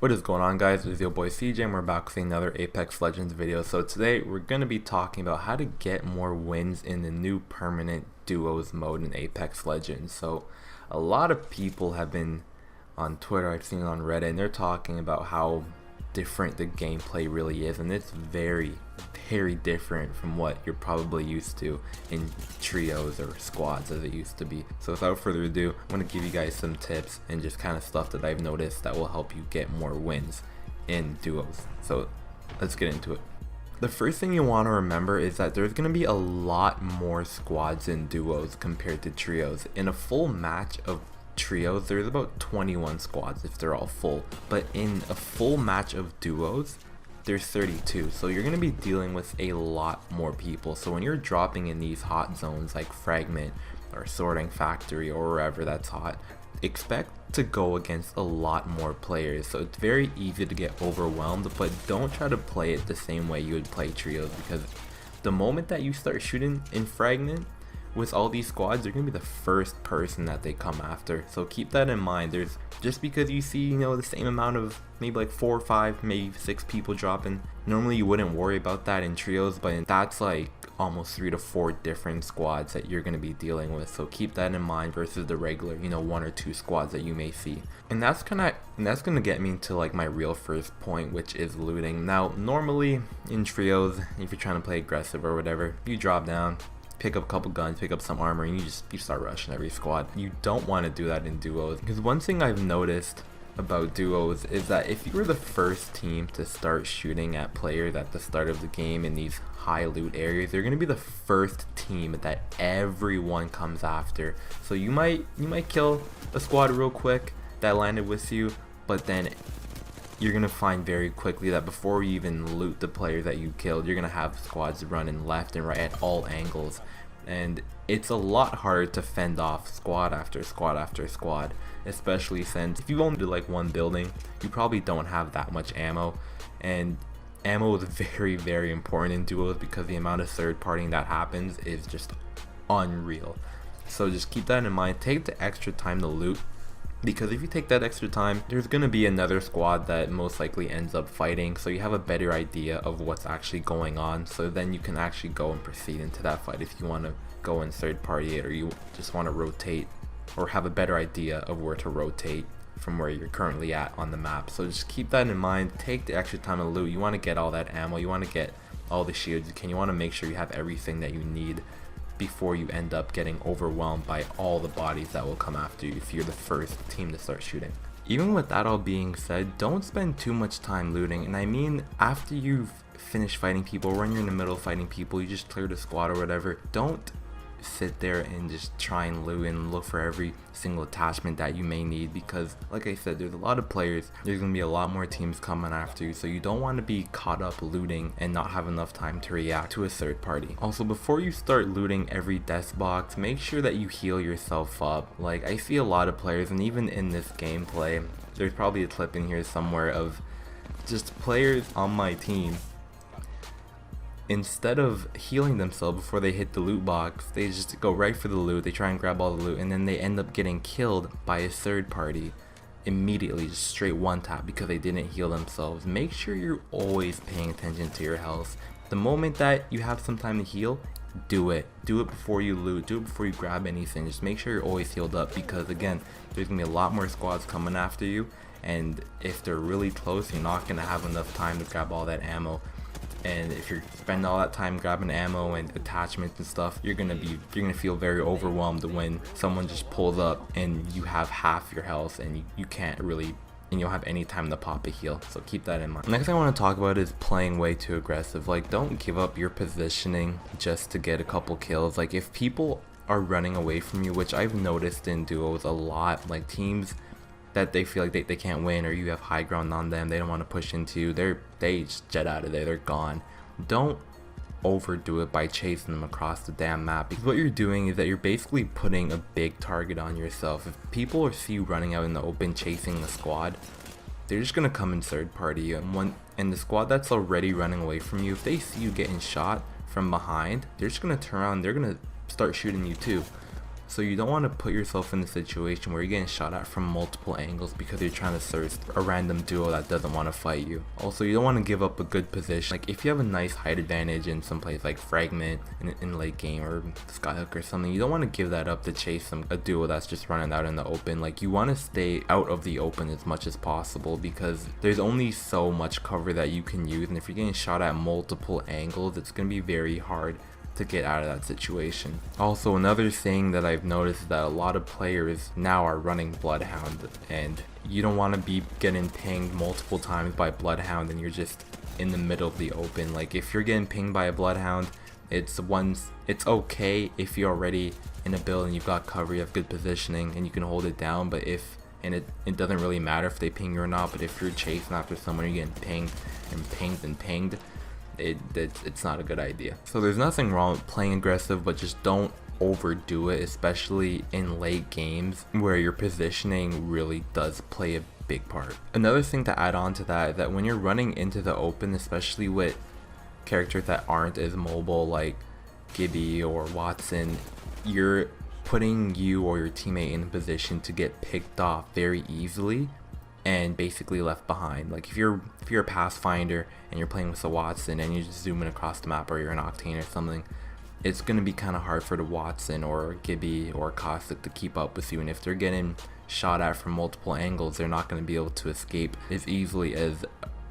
What is going on, guys? It's your boy CJay and we're back with another Apex Legends video. So today we're going to be talking about how to get more wins in the new permanent duos mode in Apex Legends. So a lot of people have been on Twitter, I've seen it on Reddit, and they're talking about how different the gameplay really is, and it's very different from what you're probably used to in trios or squads as it used to be. So without further ado, I'm going to give you guys some tips and just kind of stuff that I've noticed that will help you get more wins in duos. So let's get into it. The first thing you want to remember is that there's going to be a lot more squads in duos compared to trios. In a full match of trios, there's about 21 squads if they're all full, but in a full match of duos there's 32, so you're going to be dealing with a lot more people. So when you're dropping in these hot zones like Fragment or Sorting Factory or wherever that's hot, expect to go against a lot more players. So it's very easy to get overwhelmed, but don't try to play it the same way you would play trios, because the moment that you start shooting in Fragment with all these squads, you're gonna be the first person that they come after. So keep that in mind. There's just because you see, you know, the same amount of maybe like 4 or 5, maybe 6 people dropping, normally you wouldn't worry about that in trios, but that's like almost 3 to 4 different squads that you're going to be dealing with. So keep that in mind versus the regular, you know, 1 or 2 squads that you may see. And that's going to get me to like my real first point, which is looting. Now normally in trios, if you're trying to play aggressive or whatever, you drop down, pick up a couple guns, pick up some armor, and you start rushing every squad. You don't want to do that in duos, because one thing I've noticed about duos is that if you were the first team to start shooting at players at the start of the game in these high loot areas, you're going to be the first team that everyone comes after. So you might kill a squad real quick that landed with you, but then you're going to find very quickly that before you even loot the player that you killed, you're going to have squads running left and right at all angles, and it's a lot harder to fend off squad after squad after squad, especially since if you only do like one building, you probably don't have that much ammo, and ammo is very important in duos because the amount of third partying that happens is just unreal. So just keep that in mind. Take the extra time to loot, because if you take that extra time, there's going to be another squad that most likely ends up fighting, so you have a better idea of what's actually going on, so then you can actually go and proceed into that fight if you want to go and third party it, or you just want to rotate or have a better idea of where to rotate from where you're currently at on the map. So just keep that in mind. Take the extra time to loot. You want to get all that ammo, you want to get all the shields you can, you want to make sure you have everything that you need before you end up getting overwhelmed by all the bodies that will come after you if you're the first team to start shooting. Even with that all being said, don't spend too much time looting, and I mean after you've finished fighting people, when you're in the middle of fighting people, you just cleared a squad or whatever, don't sit there and just try and loot and look for every single attachment that you may need, because like I said, there's a lot of players, there's gonna be a lot more teams coming after you, so you don't want to be caught up looting and not have enough time to react to a third party. Also, before you start looting every death box, make sure that you heal yourself up. Like I see a lot of players, and even in this gameplay there's probably a clip in here somewhere of just players on my team, instead of healing themselves before they hit the loot box, they just go right for the loot, they try and grab all the loot, and then they end up getting killed by a third party immediately, just straight one tap, because they didn't heal themselves. Make sure you're always paying attention to your health. The moment that you have some time to heal, do it before you loot, do it before you grab anything. Just make sure you're always healed up, because again, there's gonna be a lot more squads coming after you, and if they're really close, you're not gonna have enough time to grab all that ammo. And if you're spending all that time grabbing ammo and attachments and stuff, you're gonna feel very overwhelmed when someone just pulls up and you have half your health and you can't really, and you don't have any time to pop a heal. So keep that in mind. Next thing I want to talk about is playing way too aggressive. Like, don't give up your positioning just to get a couple kills. Like if people are running away from you, which I've noticed in duos a lot, like teams that they feel like they can't win, or you have high ground on them, they don't want to push into you, they just jet out of there, they're gone. Don't overdo it by chasing them across the damn map, because what you're doing is that you're basically putting a big target on yourself. If people see you running out in the open chasing the squad, they're just gonna come and third party you, and the squad that's already running away from you, if they see you getting shot from behind, they're just gonna turn around, they're gonna start shooting you too. So you don't want to put yourself in a situation where you're getting shot at from multiple angles because you're trying to search a random duo that doesn't want to fight you. Also, you don't want to give up a good position. Like if you have a nice height advantage in some place like Fragment in late game or Skyhook or something, you don't want to give that up to chase a duo that's just running out in the open. Like you want to stay out of the open as much as possible because there's only so much cover that you can use, and if you're getting shot at multiple angles, it's going to be very hard to get out of that situation. Also, another thing that I've noticed is that a lot of players now are running Bloodhound, and you don't want to be getting pinged multiple times by Bloodhound and you're just in the middle of the open. Like if you're getting pinged by a Bloodhound, it's okay if you're already in a build and you've got cover, you have good positioning and you can hold it down, but it doesn't really matter if they ping you or not. But if you're chasing after someone, you're getting pinged and pinged and pinged, it's not a good idea. So there's nothing wrong with playing aggressive, but just don't overdo it, especially in late games where your positioning really does play a big part. Another thing to add on to that is that when you're running into the open, especially with characters that aren't as mobile like Gibby or Watson, you're putting you or your teammate in a position to get picked off very easily and basically left behind. Like if you're a Pathfinder and you're playing with a Watson and you're just zooming across the map, or you're an Octane or something, it's going to be kind of hard for the Watson or Gibby or Caustic to keep up with you, and if they're getting shot at from multiple angles, they're not going to be able to escape as easily as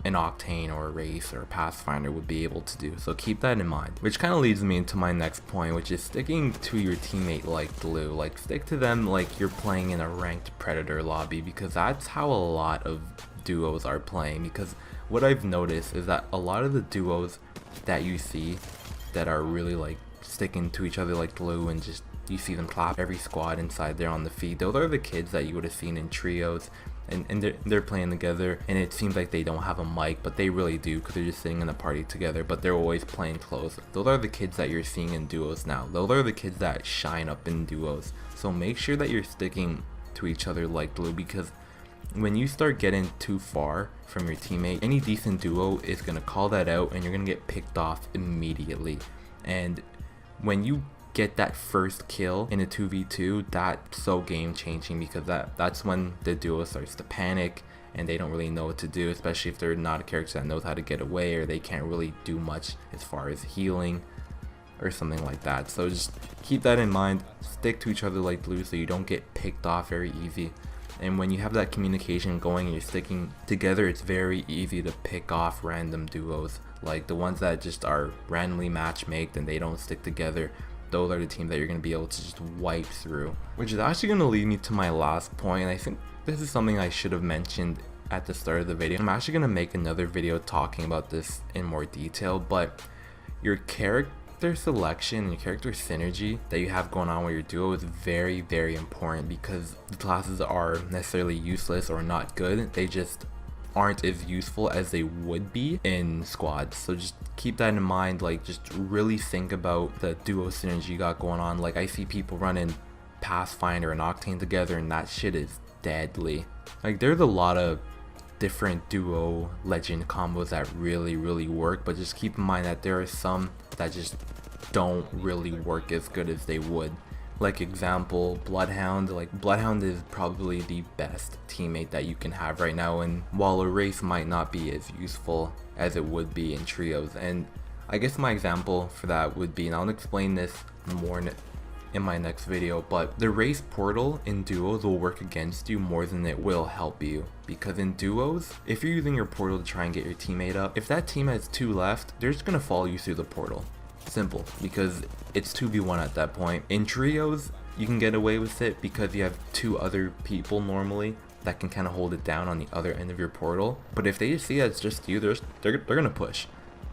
an Octane or a Wraith or a Pathfinder would be able to do. So keep that in mind, which kind of leads me into my next point, which is sticking to your teammate like glue. Like stick to them like you're playing in a ranked Predator lobby, because that's how a lot of duos are playing. Because what I've noticed is that a lot of the duos that you see that are really like sticking to each other like glue, and just you see them clap every squad inside there on the feed, those are the kids that you would have seen in trios, and they're playing together, and it seems like they don't have a mic, but they really do, because they're just sitting in a party together, but they're always playing close. Those are the kids that you're seeing in duos now. Those are the kids that shine up in duos. So make sure that you're sticking to each other like glue, because when you start getting too far from your teammate, any decent duo is going to call that out and you're going to get picked off immediately. And when you get that first kill in a 2v2, that's so game changing, because that's when the duo starts to panic and they don't really know what to do, especially if they're not a character that knows how to get away, or they can't really do much as far as healing or something like that. So just keep that in mind, stick to each other like glue so you don't get picked off very easy. And when you have that communication going and you're sticking together, it's very easy to pick off random duos, like the ones that just are randomly matchmaked and they don't stick together. Those are the teams that you're going to be able to just wipe through. Which is actually going to lead me to my last point, and I think this is something I should have mentioned at the start of the video. I'm actually going to make another video talking about this in more detail, but your character selection and your character synergy that you have going on with your duo is very, very important, because the classes are necessarily useless or not good. They just aren't as useful as they would be in squads. So just keep that in mind. Like just really think about the duo synergy you got going on. Like I see people running Pathfinder and Octane together, and that shit is deadly. Like there's a lot of different duo legend combos that really work, but just keep in mind that there are some that just don't really work as good as they would. Like example, Bloodhound. Like Bloodhound is probably the best teammate that you can have right now, and while a Wraith might not be as useful as it would be in trios. And I guess my example for that would be, and I'll explain this more in my next video, but the Wraith portal in duos will work against you more than it will help you, because in duos, if you're using your portal to try and get your teammate up, if that team has 2 left, they're just gonna follow you through the portal. Simple, because it's 2v1 at that point. In trios, you can get away with it because you have 2 other people normally that can kind of hold it down on the other end of your portal. But if they just see that it's just you, they're gonna push.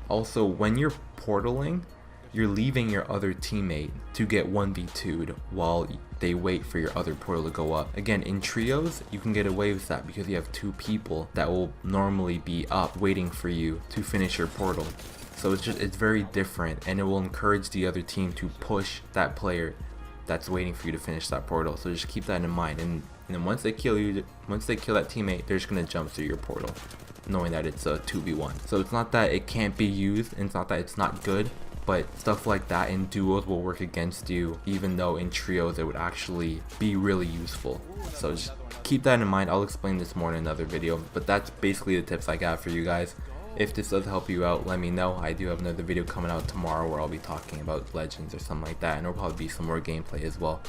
Also, when you're portaling, you're leaving your other teammate to get 1v2'd while they wait for your other portal to go up. Again, in trios, you can get away with that because you have 2 people that will normally be up waiting for you to finish your portal. So it's very different, and it will encourage the other team to push that player that's waiting for you to finish that portal. So just keep that in mind, and then once they kill you, once they kill that teammate, they're just gonna jump through your portal, knowing that it's a 2v1. So it's not that it can't be used, and it's not that it's not good, but stuff like that in duos will work against you, even though in trios it would actually be really useful. So just keep that in mind. I'll explain this more in another video, but that's basically the tips I got for you guys. If this does help you out, let me know. I do have another video coming out tomorrow where I'll be talking about legends or something like that, and there'll probably be some more gameplay as well.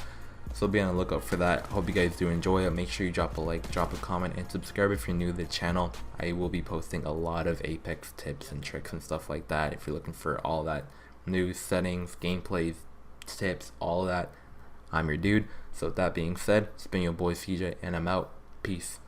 So be on the lookout for that. Hope you guys do enjoy it. Make sure you drop a like, drop a comment, and subscribe if you're new to the channel. I will be posting a lot of Apex tips and tricks and stuff like that. If you're looking for all that news, settings, gameplays, tips, all of that, I'm your dude. So with that being said, it's been your boy CJay, and I'm out. Peace.